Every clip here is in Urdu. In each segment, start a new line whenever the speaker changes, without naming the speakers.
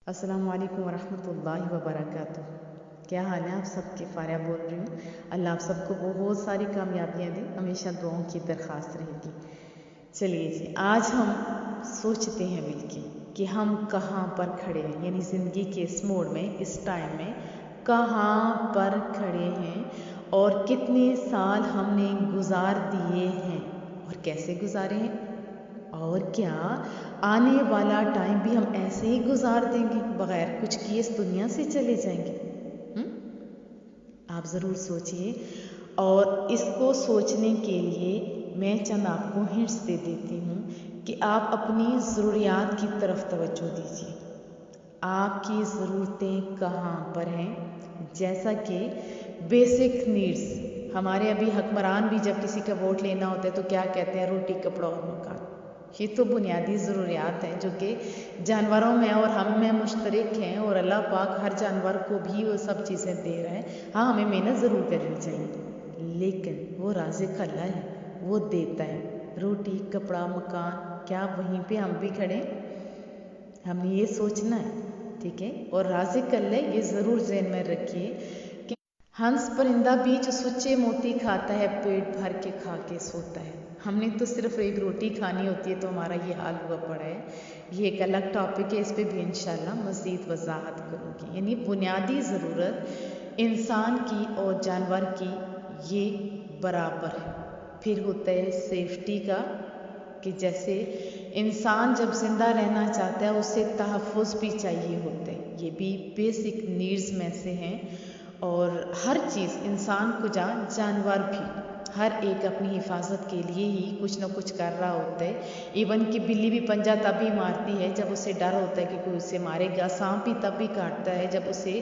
السلام علیکم ورحمۃ اللہ وبرکاتہ۔ کیا حال ہے آپ سب کے؟ فاریہ بول رہی ہوں۔ اللہ آپ سب کو بہت ساری کامیابیاں دے، ہمیشہ دعاؤں کی درخواست رہے گی۔ چلیے جی، آج ہم سوچتے ہیں مل کے کہ ہم کہاں پر کھڑے ہیں، یعنی زندگی کے اس موڑ میں، اس ٹائم میں کہاں پر کھڑے ہیں اور کتنے سال ہم نے گزار دیے ہیں اور کیسے گزارے ہیں، اور کیا آنے والا ٹائم بھی ہم ایسے ہی گزار دیں گے، بغیر کچھ کیے اس دنیا سے چلے جائیں گے؟ آپ ضرور سوچئے، اور اس کو سوچنے کے لیے میں چند آپ کو ہنٹس دے دیتی ہوں کہ آپ اپنی ضروریات کی طرف توجہ دیجیے۔ آپ کی ضرورتیں کہاں پر ہیں؟ جیسا کہ بیسک نیڈس، ہمارے ابھی حکمران بھی جب کسی کا ووٹ لینا ہوتا ہے تو کیا کہتے ہیں؟ روٹی، کپڑا اور مکان۔ یہ تو بنیادی ضروریات ہیں جو کہ جانوروں میں اور ہم میں مشترک ہیں، اور اللہ پاک ہر جانور کو بھی وہ سب چیزیں دے رہا ہے۔ ہاں، ہمیں محنت ضرور کرنی چاہیے، لیکن وہ رازق اللہ ہے، وہ دیتا ہے روٹی، کپڑا، مکان۔ کیا وہیں پہ ہم بھی کھڑے؟ ہم نے یہ سوچنا ہے، ٹھیک ہے؟ اور رازق اللہ، یہ ضرور ذہن میں رکھیے کہ ہنس پرندہ بھی جو سچے موتی کھاتا ہے، پیٹ بھر کے کھا کے سوتا ہے۔ ہم نے تو صرف ایک روٹی کھانی ہوتی ہے تو ہمارا یہ حال ہوا پڑا ہے۔ یہ ایک الگ ٹاپک ہے، اس پہ بھی انشاءاللہ مزید وضاحت کروں گی۔ یعنی بنیادی ضرورت انسان کی اور جانور کی یہ برابر ہے۔ پھر ہوتا ہے سیفٹی کا، کہ جیسے انسان جب زندہ رہنا چاہتا ہے اسے تحفظ بھی چاہیے ہوتا ہے، یہ بھی بیسک نیڈز میں سے ہیں۔ اور ہر چیز انسان کو جانور بھی، ہر ایک اپنی حفاظت کے لیے ہی کچھ نہ کچھ کر رہا ہوتا ہے۔ ایون کہ بلی بھی پنجہ تبھی مارتی ہے جب اسے ڈر ہوتا ہے کہ کوئی اسے مارے گا، سانپ بھی تب بھی کاٹتا ہے جب اسے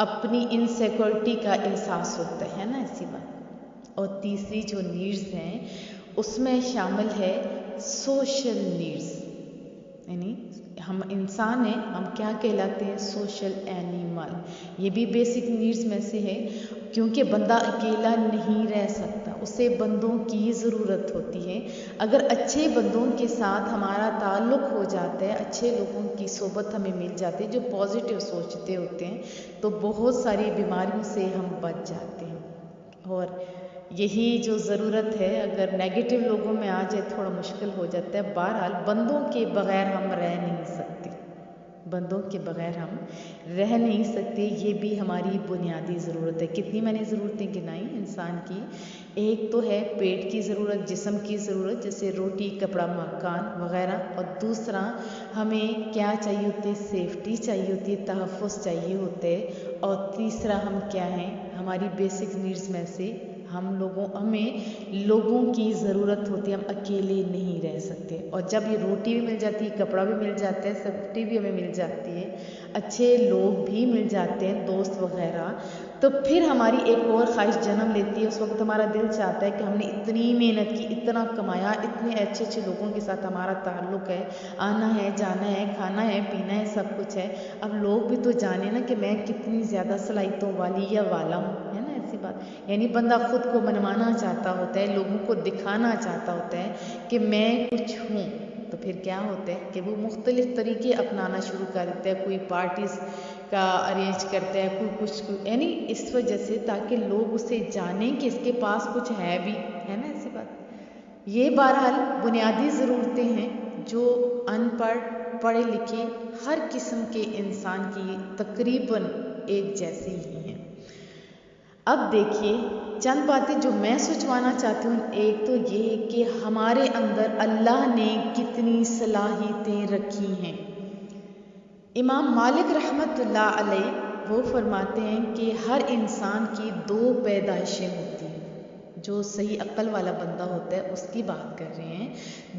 اپنی انسیکورٹی کا احساس ہوتا ہے نا، ایسی بات۔ اور تیسری جو نیڈز ہیں اس میں شامل ہے سوشل نیڈز، یعنی ہم انسان ہیں، ہم کیا کہلاتے ہیں؟ Social animal. یہ بھی بیسک نیڈز میں سے ہے، کیونکہ بندہ اکیلا نہیں رہ سکتا، اسے بندوں کی ضرورت ہوتی ہے۔ اگر اچھے بندوں کے ساتھ ہمارا تعلق ہو جاتا ہے، اچھے لوگوں کی صحبت ہمیں مل جاتی ہے جو پازیٹیو سوچتے ہوتے ہیں، تو بہت ساری بیماریوں سے ہم بچ جاتے ہیں۔ اور یہی جو ضرورت ہے اگر نیگیٹو لوگوں میں آ جائے تھوڑا مشکل ہو جاتا ہے۔ بہرحال بندوں کے بغیر ہم رہ نہیں سکتے، بندوں کے بغیر ہم رہ نہیں سکتے، یہ بھی ہماری بنیادی ضرورت ہے۔ کتنی میں نے ضرورتیں گنائی انسان کی؟ ایک تو ہے پیٹ کی ضرورت، جسم کی ضرورت جیسے روٹی، کپڑا، مکان وغیرہ، اور دوسرا ہمیں کیا چاہیے ہوتی ہے؟ سیفٹی چاہیے ہوتی ہے، تحفظ چاہیے ہوتے ہے، اور تیسرا ہم کیا ہیں؟ ہماری بیسک نیڈز میں سے ہمیں لوگوں کی ضرورت ہوتی ہے، ہم اکیلے نہیں رہ سکتے۔ اور جب یہ روٹی بھی مل جاتی ہے، کپڑا بھی مل جاتا ہے، سیفٹی بھی ہمیں مل جاتی ہے، اچھے لوگ بھی مل جاتے ہیں، دوست وغیرہ، تو پھر ہماری ایک اور خواہش جنم لیتی ہے۔ اس وقت ہمارا دل چاہتا ہے کہ ہم نے اتنی محنت کی، اتنا کمایا، اتنے اچھے اچھے لوگوں کے ساتھ ہمارا تعلق ہے، آنا ہے، جانا ہے، کھانا ہے، پینا ہے، سب کچھ ہے، اب لوگ بھی تو جانے نا کہ میں کتنی زیادہ صلاحیتوں والی یا والا ہوں، ہے نا ایسی بات۔ یعنی بندہ خود کو منوانا چاہتا ہوتا ہے، لوگوں کو دکھانا چاہتا ہوتا ہے کہ میں کچھ ہوں، تو پھر کیا ہوتا ہے کہ وہ مختلف طریقے اپنانا شروع کر دیتا ہے۔ کوئی پارٹیز کا ارینج کرتا ہے، کوئی کچھ، یعنی اس وجہ سے تاکہ لوگ اسے جانیں کہ اس کے پاس کچھ ہے بھی، ہے نا ایسی بات۔ یہ بہرحال بنیادی ضرورتیں ہیں جو ان پڑھ، پڑھے لکھے ہر قسم کے انسان کی تقریباً ایک جیسی ہی ہیں۔ اب دیکھیے چند باتیں جو میں سوچوانا چاہتی ہوں۔ ایک تو یہ ہے کہ ہمارے اندر اللہ نے کتنی صلاحیتیں رکھی ہیں۔ امام مالک رحمۃ اللہ علیہ وہ فرماتے ہیں کہ ہر انسان کی دو پیدائشیں ہوتی ہیں۔ جو صحیح عقل والا بندہ ہوتا ہے اس کی بات کر رہے ہیں،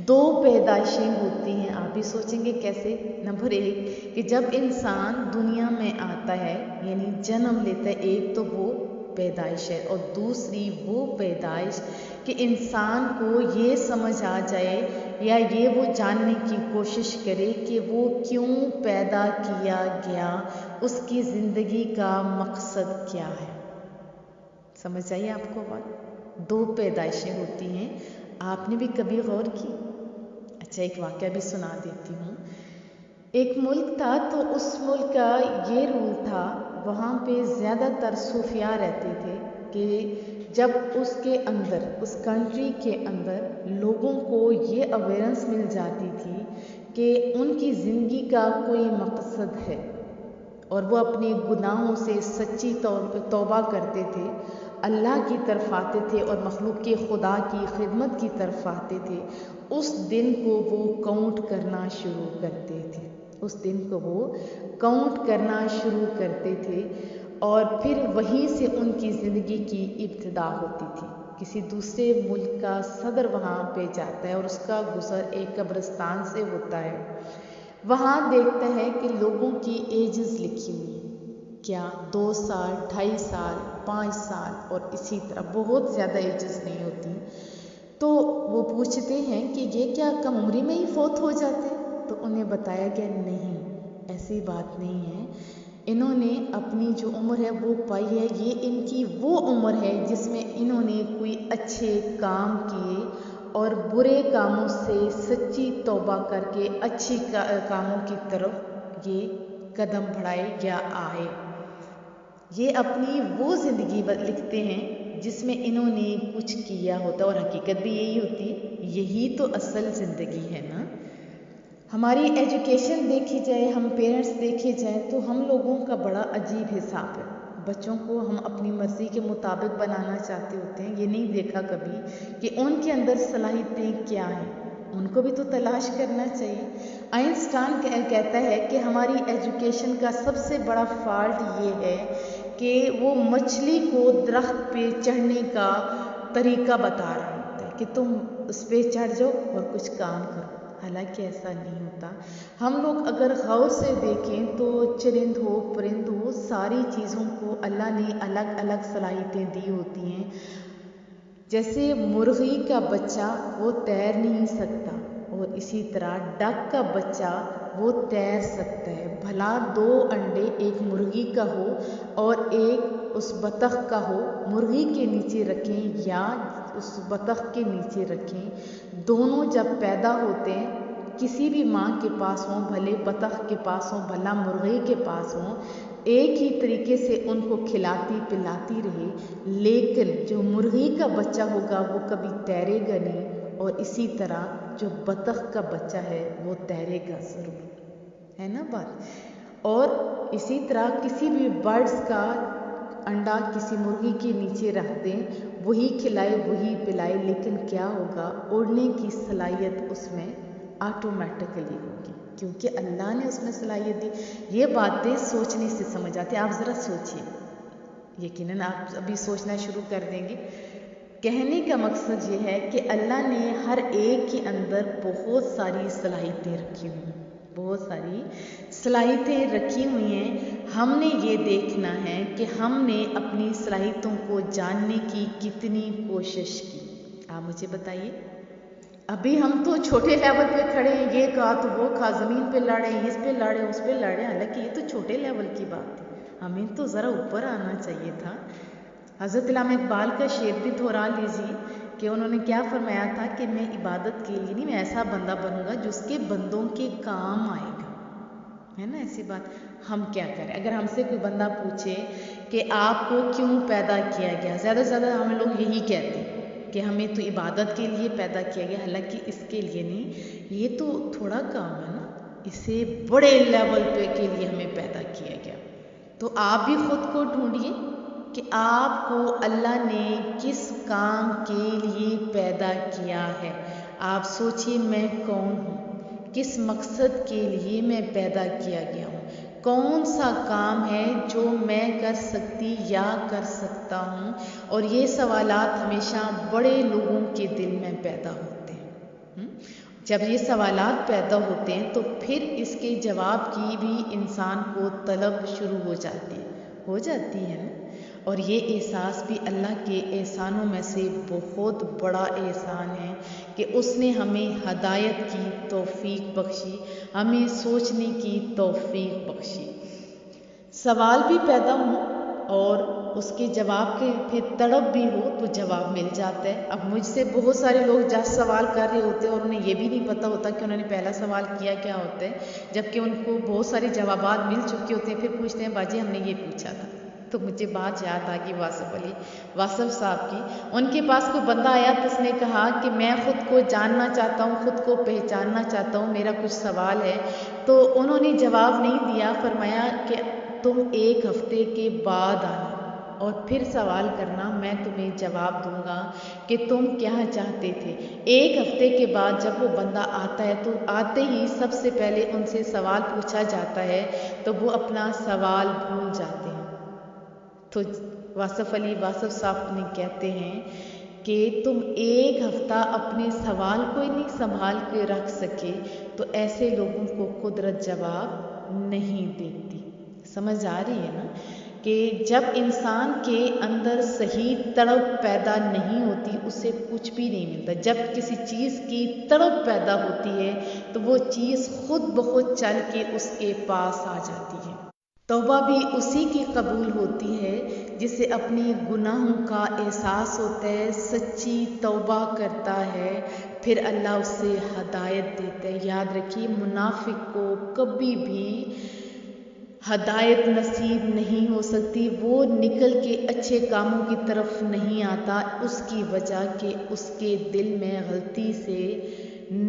دو پیدائشیں ہوتی ہیں۔ آپ بھی سوچیں گے کیسے؟ نمبر ایک کہ جب انسان دنیا میں آتا ہے، یعنی جنم لیتا ہے، ایک تو وہ پیدائش ہے، اور دوسری وہ پیدائش کہ انسان کو یہ سمجھ آ جائے یا یہ وہ جاننے کی کوشش کرے کہ وہ کیوں پیدا کیا گیا، اس کی زندگی کا مقصد کیا ہے۔ سمجھ آئیے آپ کو بات؟ دو پیدائشیں ہوتی ہیں، آپ نے بھی کبھی غور کی؟ اچھا، ایک واقعہ بھی سنا دیتی ہوں۔ ایک ملک تھا تو اس ملک کا یہ رول تھا، وہاں پہ زیادہ تر صوفیاء رہتے تھے کہ جب اس کے اندر، اس کنٹری کے اندر لوگوں کو یہ اویئرنس مل جاتی تھی کہ ان کی زندگی کا کوئی مقصد ہے اور وہ اپنے گناہوں سے سچی توبہ کرتے تھے، اللہ کی طرف آتے تھے اور مخلوق کے خدا کی خدمت کی طرف آتے تھے، اس دن کو وہ کاؤنٹ کرنا شروع کرتے تھے، اس دن کو وہ کاؤنٹ کرنا شروع کرتے تھے اور پھر وہیں سے ان کی زندگی کی ابتدا ہوتی تھی۔ کسی دوسرے ملک کا صدر وہاں پہ جاتا ہے اور اس کا گزر ایک قبرستان سے ہوتا ہے، وہاں دیکھتا ہے کہ لوگوں کی ایجز لکھی ہوئی ہیں، کیا 2 سال، 2.5 سال، 5 سال اور اسی طرح بہت زیادہ ایجز نہیں ہوتی، تو وہ پوچھتے ہیں کہ یہ کیا کم عمری میں ہی فوت ہو جاتے ہیں؟ تو انہیں بتایا گیا نہیں، ایسی بات نہیں ہے، انہوں نے اپنی جو عمر ہے وہ پائی ہے، یہ ان کی وہ عمر ہے جس میں انہوں نے کوئی اچھے کام کیے اور برے کاموں سے سچی توبہ کر کے اچھی کاموں کی طرف یہ قدم بڑھائے یا آئے۔ یہ اپنی وہ زندگی لکھتے ہیں جس میں انہوں نے کچھ کیا ہوتا ہے، اور حقیقت بھی یہی ہوتی ہے، یہی تو اصل زندگی ہے نا۔ ہماری ایجوکیشن دیکھی جائے، ہم پیرنٹس دیکھے جائیں تو ہم لوگوں کا بڑا عجیب حساب ہے، بچوں کو ہم اپنی مرضی کے مطابق بنانا چاہتے ہوتے ہیں، یہ نہیں دیکھا کبھی کہ ان کے اندر صلاحیتیں کیا ہیں، ان کو بھی تو تلاش کرنا چاہیے۔ آئنسٹائن کہتا ہے کہ ہماری ایجوکیشن کا سب سے بڑا فالٹ یہ ہے کہ وہ مچھلی کو درخت پہ چڑھنے کا طریقہ بتا رہا ہوتا ہے کہ تم اس پہ چڑھ جاؤ اور کچھ کام کرو، حالانکہ ایسا نہیں ہوتا۔ ہم لوگ اگر غور سے دیکھیں تو چرند ہو، پرند ہو، ساری چیزوں کو اللہ نے الگ الگ صلاحیتیں دی ہوتی ہیں۔ جیسے مرغی کا بچہ وہ تیر نہیں سکتا، اور اسی طرح ڈک کا بچہ وہ تیر سکتا ہے۔ بھلا 2 انڈے ایک مرغی کا ہو اور ایک اس بطخ کا ہو، مرغی کے نیچے رکھیں یا اس بطخ کے نیچے رکھیں، دونوں جب پیدا ہوتے ہیں کسی بھی ماں کے پاس ہوں، بھلے بطخ کے پاس ہوں، بھلا مرغی کے پاس ہوں، ایک ہی طریقے سے ان کو کھلاتی پلاتی رہے، لیکن جو مرغی کا بچہ ہوگا وہ کبھی تیرے گا نہیں، اور اسی طرح جو بطخ کا بچہ ہے وہ تیرے گا ضرور، ہے نا بات۔ اور اسی طرح کسی بھی برڈز کا انڈا کسی مرغی کے نیچے رکھ دیں، وہی کھلائے وہی پلائے، لیکن کیا ہوگا، اڑنے کی صلاحیت اس میں آٹومیٹکلی ہوگی، کیونکہ اللہ نے اس میں صلاحیت دی۔ یہ باتیں سوچنے سے سمجھ آتی ہیں، آپ ذرا سوچئے، یقیناً آپ ابھی سوچنا شروع کر دیں گے۔ کہنے کا مقصد یہ ہے کہ اللہ نے ہر ایک کے اندر بہت ساری صلاحیتیں رکھی ہوئی ہیں، بہت ساری صلاحیتیں رکھی ہوئی ہیں، ہم نے یہ دیکھنا ہے کہ ہم نے اپنی صلاحیتوں کو جاننے کی کتنی کوشش کی۔ آپ مجھے بتائیے، ابھی ہم تو چھوٹے لیول پہ کھڑے ہیں، یہ کہا تو وہ کہا، زمین پہ لڑے، اس پہ لڑے، اس پہ لڑے، حالانکہ یہ تو چھوٹے لیول کی بات ہے، ہمیں تو ذرا اوپر آنا چاہیے تھا۔ حضرت علامہ اقبال کا شعر بھی دہرا لیجیے کہ انہوں نے کیا فرمایا تھا کہ میں عبادت کے لیے نہیں، میں ایسا بندہ بنوں گا جس کے بندوں کے کام آئے گا، ہے نا ایسی بات۔ ہم کیا کریں، اگر ہم سے کوئی بندہ پوچھے کہ آپ کو کیوں پیدا کیا گیا، زیادہ سے زیادہ ہم لوگ یہی کہتے ہیں کہ ہمیں تو عبادت کے لیے پیدا کیا گیا، حالانکہ اس کے لیے نہیں، یہ تو تھوڑا کام ہے نا، اسے بڑے لیول پہ کے لیے ہمیں پیدا کیا گیا۔ تو آپ بھی خود کو ڈھونڈیے کہ آپ کو اللہ نے کس کام کے لیے پیدا کیا ہے۔ آپ سوچئے میں کون ہوں، کس مقصد کے لیے میں پیدا کیا گیا ہوں، کون سا کام ہے جو میں کر سکتی یا کر سکتا ہوں، اور یہ سوالات ہمیشہ بڑے لوگوں کے دل میں پیدا ہوتے ہیں۔ جب یہ سوالات پیدا ہوتے ہیں تو پھر اس کے جواب کی بھی انسان کو طلب شروع ہو جاتی ہے نا، اور یہ احساس بھی اللہ کے احسانوں میں سے بہت بڑا احسان ہے کہ اس نے ہمیں ہدایت کی توفیق بخشی، ہمیں سوچنے کی توفیق بخشی۔ سوال بھی پیدا ہوں اور اس کے جواب کے پھر تڑپ بھی ہو تو جواب مل جاتا ہے۔ اب مجھ سے بہت سارے لوگ جس سوال کر رہے ہوتے ہیں اور انہیں یہ بھی نہیں پتہ ہوتا کہ انہوں نے پہلا سوال کیا کیا ہوتا ہے، جبکہ ان کو بہت سارے جوابات مل چکے ہوتے ہیں، پھر پوچھتے ہیں باجی ہم نے یہ پوچھا تھا۔ تو مجھے بات یاد آ گئی واصف صاحب کی۔ ان کے پاس کوئی بندہ آیا تو اس نے کہا کہ میں خود کو جاننا چاہتا ہوں، خود کو پہچاننا چاہتا ہوں، میرا کچھ سوال ہے۔ تو انہوں نے جواب نہیں دیا، فرمایا کہ تم 1 ہفتے کے بعد آنا اور پھر سوال کرنا، میں تمہیں جواب دوں گا کہ تم کیا چاہتے تھے۔ 1 ہفتے کے بعد جب وہ بندہ آتا ہے تو آتے ہی سب سے پہلے ان سے سوال پوچھا جاتا ہے تو وہ اپنا سوال بھول جاتے ہیں۔ تو واصف صاحب نے کہتے ہیں کہ تم 1 ہفتہ اپنے سوال کو ہی نہیں سنبھال کے رکھ سکے تو ایسے لوگوں کو قدرت جواب نہیں دیتی۔ سمجھ آ رہی ہے نا کہ جب انسان کے اندر صحیح تڑپ پیدا نہیں ہوتی اسے کچھ بھی نہیں ملتا۔ جب کسی چیز کی تڑپ پیدا ہوتی ہے تو وہ چیز خود بخود چل کے اس کے پاس آ جاتی ہے۔ توبہ بھی اسی کی قبول ہوتی ہے جسے اپنے گناہوں کا احساس ہوتا ہے، سچی توبہ کرتا ہے، پھر اللہ اسے ہدایت دیتا ہے۔ یاد رکھیے منافق کو کبھی بھی ہدایت نصیب نہیں ہو سکتی، وہ نکل کے اچھے کاموں کی طرف نہیں آتا، اس کی وجہ کہ اس کے دل میں غلطی سے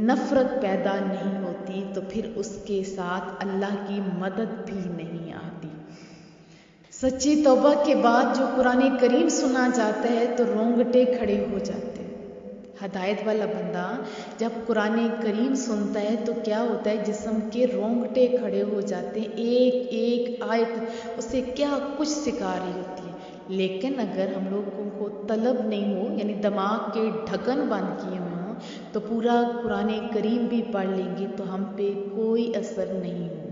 نفرت پیدا نہیں ہوتی، تو پھر اس کے ساتھ اللہ کی مدد بھی نہیں آتی۔ سچی توبہ کے بعد جو قرآن کریم سنا جاتا ہے تو رونگٹے کھڑے ہو جاتے ہیں۔ ہدایت والا بندہ جب قرآن کریم سنتا ہے تو کیا ہوتا ہے، جسم کے رونگٹے کھڑے ہو جاتے ہیں، ایک ایک آیت اسے کیا کچھ سکھا رہی ہوتی ہے۔ لیکن اگر ہم لوگوں کو طلب نہیں ہو، یعنی دماغ کے ڈھکن بند کیے ہوں تو پورا قرآن کریم بھی پڑھ لیں گے تو ہم پہ کوئی اثر نہیں ہوگا۔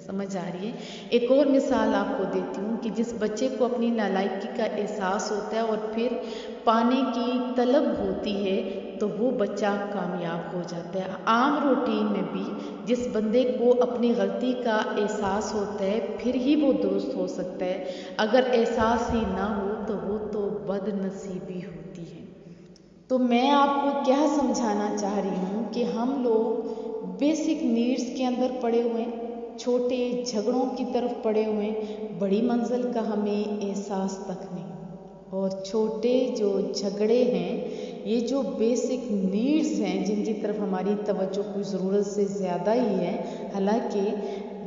سمجھ آ رہی ہے؟ ایک اور مثال آپ کو دیتی ہوں کہ جس بچے کو اپنی نالائکی کا احساس ہوتا ہے اور پھر پانے کی طلب ہوتی ہے تو وہ بچہ کامیاب ہو جاتا ہے۔ عام روٹین میں بھی جس بندے کو اپنی غلطی کا احساس ہوتا ہے پھر ہی وہ درست ہو سکتا ہے، اگر احساس ہی نہ ہو تو وہ تو بد نصیبی ہوتی ہے۔ تو میں آپ کو کیا سمجھانا چاہ رہی ہوں کہ ہم لوگ بیسک نیڈز کے اندر پڑے ہوئے ہیں، چھوٹے جھگڑوں کی طرف پڑے ہوئے ہیں، بڑی منزل کا ہمیں احساس تک نہیں۔ اور چھوٹے جو جھگڑے ہیں، یہ جو بیسک نیڈز ہیں جن کی طرف ہماری توجہ کوئی ضرورت سے زیادہ ہی ہے، حالانکہ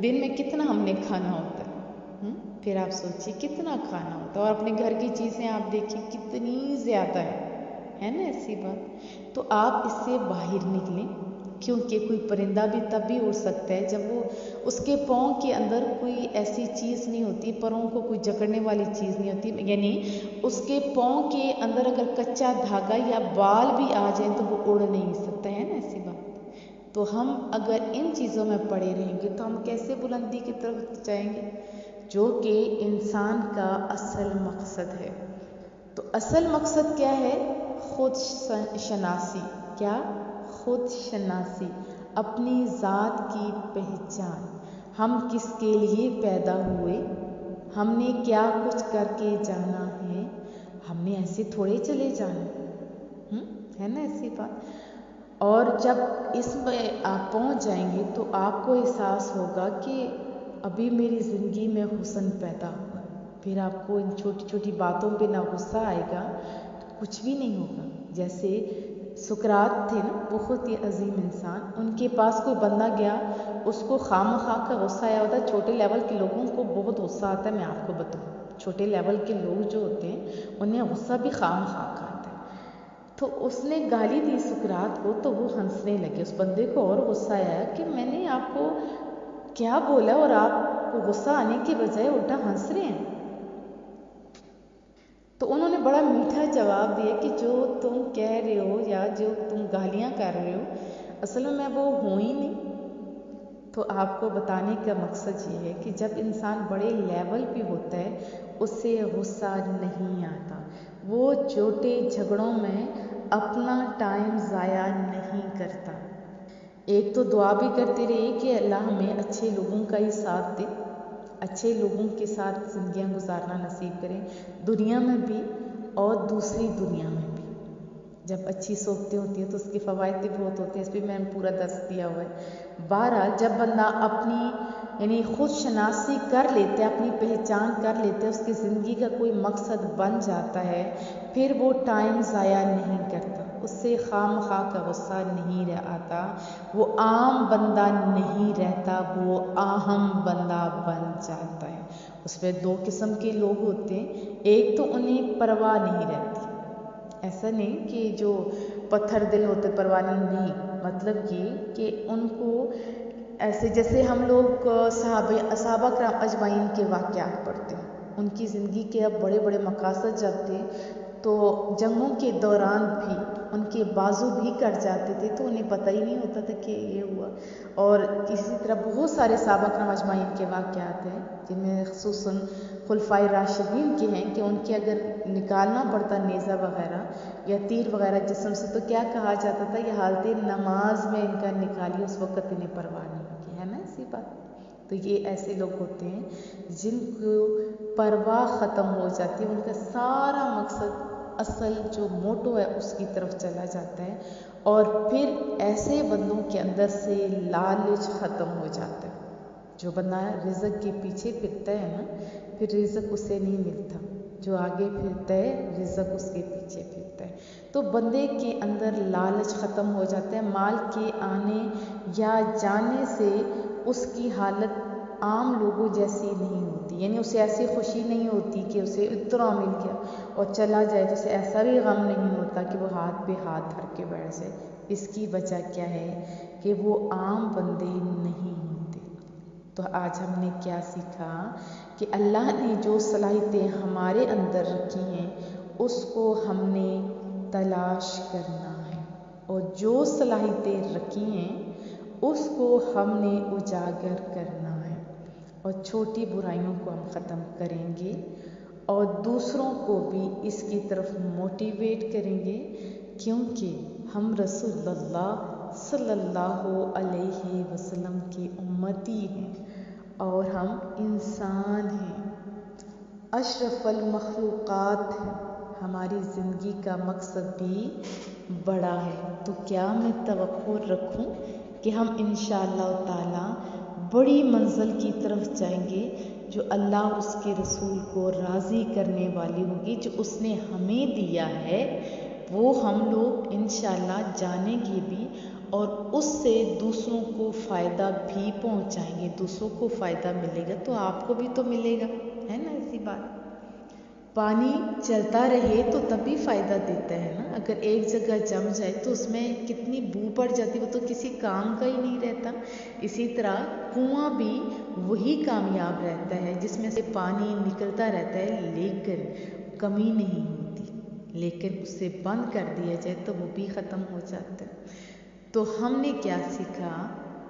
دن میں کتنا ہم نے کھانا ہوتا ہے، پھر آپ سوچیے کتنا کھانا ہوتا ہے، اور اپنے گھر کی چیزیں آپ دیکھیں کتنی زیادہ ہے نا ایسی بات۔ تو آپ اس سے باہر نکلیں، کیونکہ کوئی پرندہ بھی تب بھی اڑ سکتا ہے جب وہ اس کے پاؤں کے اندر کوئی ایسی چیز نہیں ہوتی، پروں کو کوئی جکڑنے والی چیز نہیں ہوتی، یعنی اس کے پاؤں کے اندر اگر کچا دھاگا یا بال بھی آ جائیں تو وہ اڑ نہیں سکتا ہے نا ایسی بات۔ تو ہم اگر ان چیزوں میں پڑے رہیں گے تو ہم کیسے بلندی کی طرف جائیں گے، جو کہ انسان کا اصل مقصد ہے۔ تو اصل مقصد کیا ہے؟ خود شناسی۔ کیا؟ خود شناسی، اپنی ذات کی پہچان۔ ہم کس کے لیے پیدا ہوئے، ہم نے کیا کچھ کر کے جانا ہے، ہم نے ایسے تھوڑے چلے جانا ہے نا ایسی بات۔ اور جب اس میں آپ پہنچ جائیں گے تو آپ کو احساس ہوگا کہ ابھی میری زندگی میں حسن پیدا ہوا، پھر آپ کو ان چھوٹی چھوٹی باتوں پہ نہ غصہ آئے گا، کچھ بھی نہیں ہوگا۔ جیسے سقراط تھے نا، بہت ہی عظیم انسان، ان کے پاس کوئی بندہ گیا، اس کو خواہ مخواہ کا غصہ آیا ہوتا ہے۔ چھوٹے لیول کے لوگوں کو بہت غصہ آتا ہے، میں آپ کو بتاؤں، چھوٹے لیول کے لوگ جو ہوتے ہیں انہیں غصہ بھی خواہ مخواہ کا آتا ہے۔ تو اس نے گالی دی سقراط کو تو وہ ہنسنے لگے، اس بندے کو اور غصہ آیا کہ میں نے آپ کو کیا بولا اور آپ کو غصہ آنے کے بجائے الٹا ہنس رہے ہیں۔ تو انہوں نے بڑا میٹھا جواب دیا کہ جو تم کہہ رہے ہو یا جو تم گالیاں کر رہے ہو اصل میں وہ ہوں ہی نہیں۔ تو آپ کو بتانے کا مقصد یہ ہے کہ جب انسان بڑے لیول پہ ہوتا ہے اسے غصہ نہیں آتا، وہ چھوٹے جھگڑوں میں اپنا ٹائم ضائع نہیں کرتا۔ ایک تو دعا بھی کرتے رہیے کہ اللہ ہمیں اچھے لوگوں کا ہی ساتھ دے، اچھے لوگوں کے ساتھ زندگیاں گزارنا نصیب کریں، دنیا میں بھی اور دوسری دنیا میں بھی۔ جب اچھی صحبتیں ہوتی ہیں تو اس کے فوائد بھی بہت ہوتے ہیں، اس پہ میں نے پورا درس دیا ہوا ہے۔ بہرحال جب بندہ اپنی یعنی خود شناسی کر لیتے، اپنی پہچان کر لیتے، اس کی زندگی کا کوئی مقصد بن جاتا ہے، پھر وہ ٹائم ضائع نہیں کرتا، اس سے خام خواہ کا غصہ نہیں آتا، وہ عام بندہ نہیں رہتا، وہ اہم بندہ بن جاتا ہے۔ اس میں دو قسم کے لوگ ہوتے ہیں، ایک تو انہیں پرواہ نہیں رہتی، ایسا نہیں کہ جو پتھر دل ہوتے پرواہ نہیں، مطلب یہ کہ ان کو ایسے جیسے ہم لوگ صحابہ کرام اجمعین کے واقعات پڑھتے ہیں، ان کی زندگی کے اب بڑے بڑے مقاصد جب تھے تو جنگوں کے دوران بھی ان کے بازو بھی کٹ جاتے تھے تو انہیں پتہ ہی نہیں ہوتا تھا کہ یہ ہوا۔ اور اسی طرح بہت سارے صحابہ کرام اجمعین کے واقعات ہیں جن میں خصوصاً خلفائے راشدین کے ہیں کہ ان کے اگر نکالنا پڑتا نیزہ وغیرہ یا تیر وغیرہ جسم سے تو کیا کہا جاتا تھا، یہ حالت نماز میں ان کا نکالیے، اس وقت انہیں پرواہ نہیں کی، ہے نا ایسی بات۔ تو یہ ایسے لوگ ہوتے ہیں جن کو پرواہ ختم ہو جاتی ہے، ان کا سارا مقصد اصل جو موٹو ہے اس کی طرف چلا جاتا ہے، اور پھر ایسے بندوں کے اندر سے لالچ ختم ہو جاتا ہے۔ جو بندہ رزق کے پیچھے پھرتا ہے نا، پھر رزق اسے نہیں ملتا، جو آگے پھرتا ہے رزق اس کے پیچھے پھرتا ہے۔ تو بندے کے اندر لالچ ختم ہو جاتا ہے، مال کے آنے یا جانے سے اس کی حالت عام لوگوں جیسی نہیں ہوتی، یعنی اسے ایسی خوشی نہیں ہوتی کہ اسے اتنا مل گیا اور چلا جائے، تو اسے ایسا بھی غم نہیں ہوتا کہ وہ ہاتھ پہ ہاتھ دھر کے بیٹھ جائے۔ اس کی وجہ کیا ہے کہ وہ عام بندے نہیں ہوتے۔ تو آج ہم نے کیا سیکھا کہ اللہ نے جو صلاحیتیں ہمارے اندر رکھی ہیں اس کو ہم نے تلاش کرنا ہے، اور جو صلاحیتیں رکھی ہیں اس کو ہم نے اجاگر کرنا ہے، اور چھوٹی برائیوں کو ہم ختم کریں گے اور دوسروں کو بھی اس کی طرف موٹیویٹ کریں گے، کیونکہ ہم رسول اللہ صلی اللہ علیہ وسلم کی امتی ہیں اور ہم انسان ہیں، اشرف المخلوقات ہیں، ہماری زندگی کا مقصد بھی بڑا ہے۔ تو کیا میں توقع رکھوں کہ ہم انشاءاللہ تعالی بڑی منزل کی طرف جائیں گے جو اللہ اور اس کے رسول کو راضی کرنے والی ہوگی، جو اس نے ہمیں دیا ہے وہ ہم لوگ انشاءاللہ جانیں گے بھی، اور اس سے دوسروں کو فائدہ بھی پہنچائیں گے، دوسروں کو فائدہ ملے گا تو آپ کو بھی تو ملے گا، ہے نا ایسی بات۔ پانی چلتا رہے تو تبھی فائدہ دیتا ہے نا، اگر ایک جگہ جم جائے تو اس میں کتنی بو پڑ جاتی، وہ تو کسی کام کا ہی نہیں رہتا۔ اسی طرح کنواں بھی وہی کامیاب رہتا ہے جس میں سے پانی نکلتا رہتا ہے لیکن کمی نہیں ہوتی، لیکن اسے بند کر دیا جائے تو وہ بھی ختم ہو جاتا ہے۔ تو ہم نے کیا سیکھا،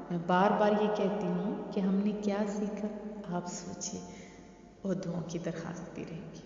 میں بار بار یہ کہتی ہوں کہ ہم نے کیا سیکھا، آپ سوچئے اور دعاؤں کی درخواست بھی رہے گی۔